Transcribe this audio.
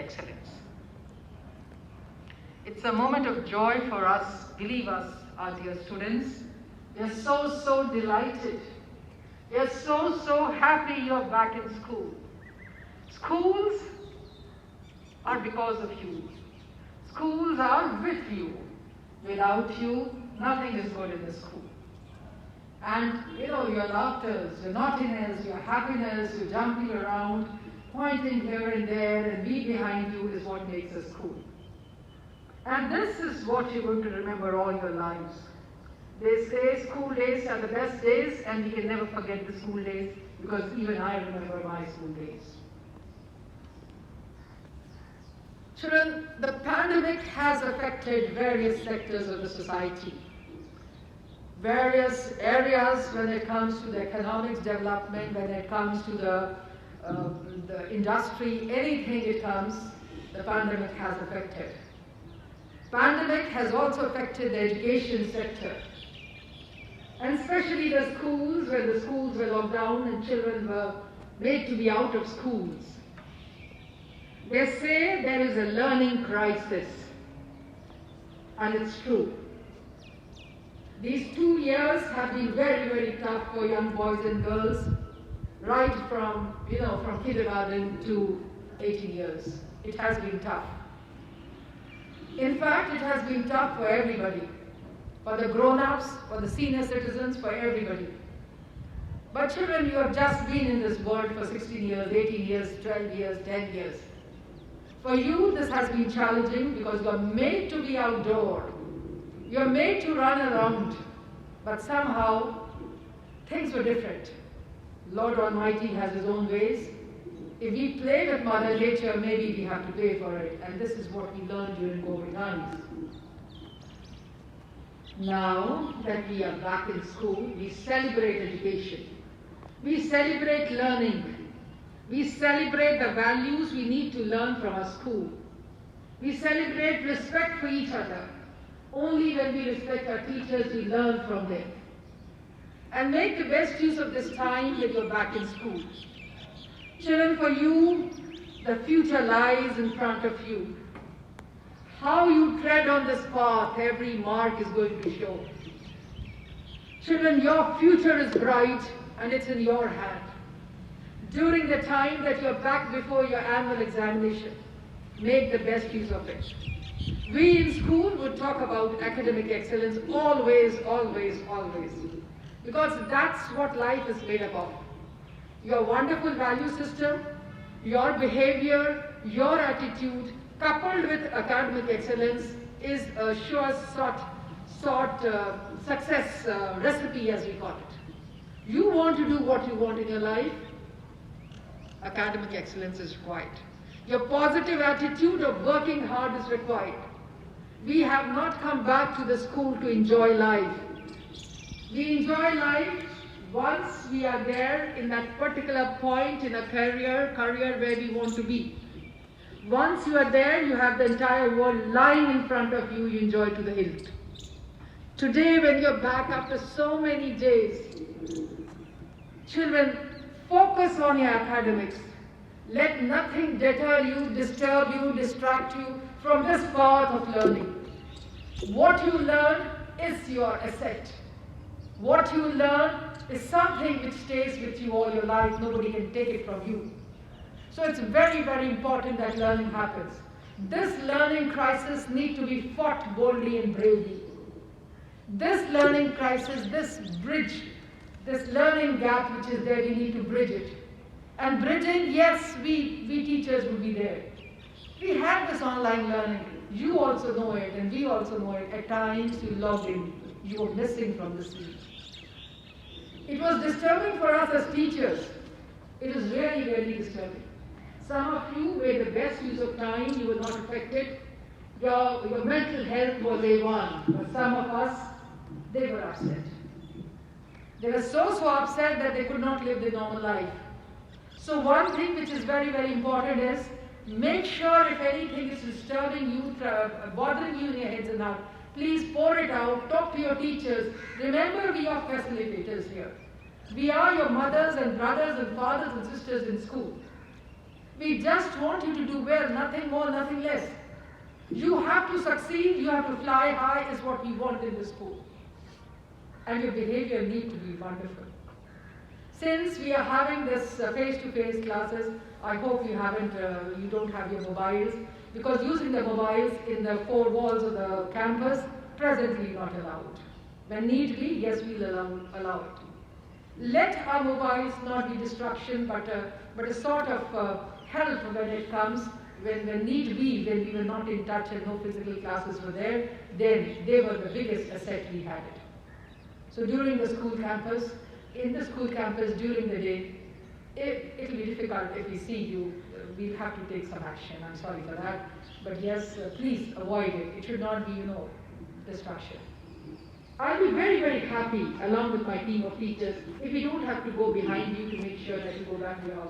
excellence. It's a moment of joy for us, believe us, our dear students. We are so delighted. We are so happy you're back in school. Schools are because of you. Schools are with you. Without you, nothing is good in the school. And your laughters, your naughtiness, your happiness, your jumping around, pointing here and there, and we behind you is what makes us cool. And this is what you're going to remember all your lives. They say school days are the best days, and we can never forget the school days, because even I remember my school days. Children, the pandemic has affected various sectors of the society. Various areas when it comes to the economics development, when it comes to the industry, anything it comes, the pandemic has affected. Pandemic has also affected the education sector. And especially the schools, when the schools were locked down and children were made to be out of schools. They say there is a learning crisis. And it's true. These 2 years have been very tough for young boys and girls, right from kindergarten to 18 years. It has been tough. In fact, it has been tough for everybody, for the grown-ups, for the senior citizens, for everybody. But children, you have just been in this world for 16 years, 18 years, 12 years, 10 years. For you, this has been challenging because you are made to be outdoor. You are made to run around, but somehow things were different. Lord Almighty has His own ways. If we play with Mother Nature, maybe we have to pay for it, and this is what we learned during COVID times. Now that we are back in school, we celebrate education. We celebrate learning. We celebrate the values we need to learn from our school. We celebrate respect for each other. Only when we respect our teachers, we learn from them. And make the best use of this time that you're back in school. Children, for you, the future lies in front of you. How you tread on this path, every mark is going to show. Children, your future is bright and it's in your hand. During the time that you're back before your annual examination, make the best use of it. We in school would talk about academic excellence always. Because that's what life is made up of. Your wonderful value system, your behavior, your attitude, coupled with academic excellence is a sure success recipe, as we call it. You want to do what you want in your life, academic excellence is required. Your positive attitude of working hard is required. We have not come back to the school to enjoy life. We enjoy life once we are there in that particular point in a career where we want to be. Once you are there, you have the entire world lying in front of you, you enjoy to the hilt. Today, when you're back after so many days, children, focus on your academics. Let nothing deter you, disturb you, distract you from this path of learning. What you learn is your asset. What you learn is something which stays with you all your life. Nobody can take it from you. So it's very important that learning happens. This learning crisis needs to be fought boldly and bravely. This learning crisis, this bridge, this learning gap which is there, we need to bridge it. And bridging, yes, we teachers will be there. We have this online learning. You also know it, and we also know it. At times you log in, you are missing from the scene. It was disturbing for us as teachers. It was really disturbing. Some of you made the best use of time, you were not affected. Your mental health was A1, but some of us, they were upset. They were so upset that they could not live their normal life. So one thing which is very important is, make sure if anything is disturbing you, bothering you in your heads and heart, please pour it out, talk to your teachers. Remember, we are facilitators here. We are your mothers and brothers and fathers and sisters in school. We just want you to do well, nothing more, nothing less. You have to succeed, you have to fly high is what we want in the school. And your behavior need to be wonderful. Since we are having this face-to-face classes, I hope you don't have your mobiles, because using the mobiles in the four walls of the campus, presently not allowed. When need be, yes, we'll allow it. Let our mobiles not be distraction, but a sort of help when it comes, when need be, when we were not in touch and no physical classes were there, then they were the biggest asset we had. So during the school campus, in the school campus during the day, it will be difficult if we see you. We'll have to take some action. I'm sorry for that. But yes, please avoid it. It should not be, distraction. I'll be very, very happy, along with my team of teachers, if we don't have to go behind you to make sure that you go back to your house.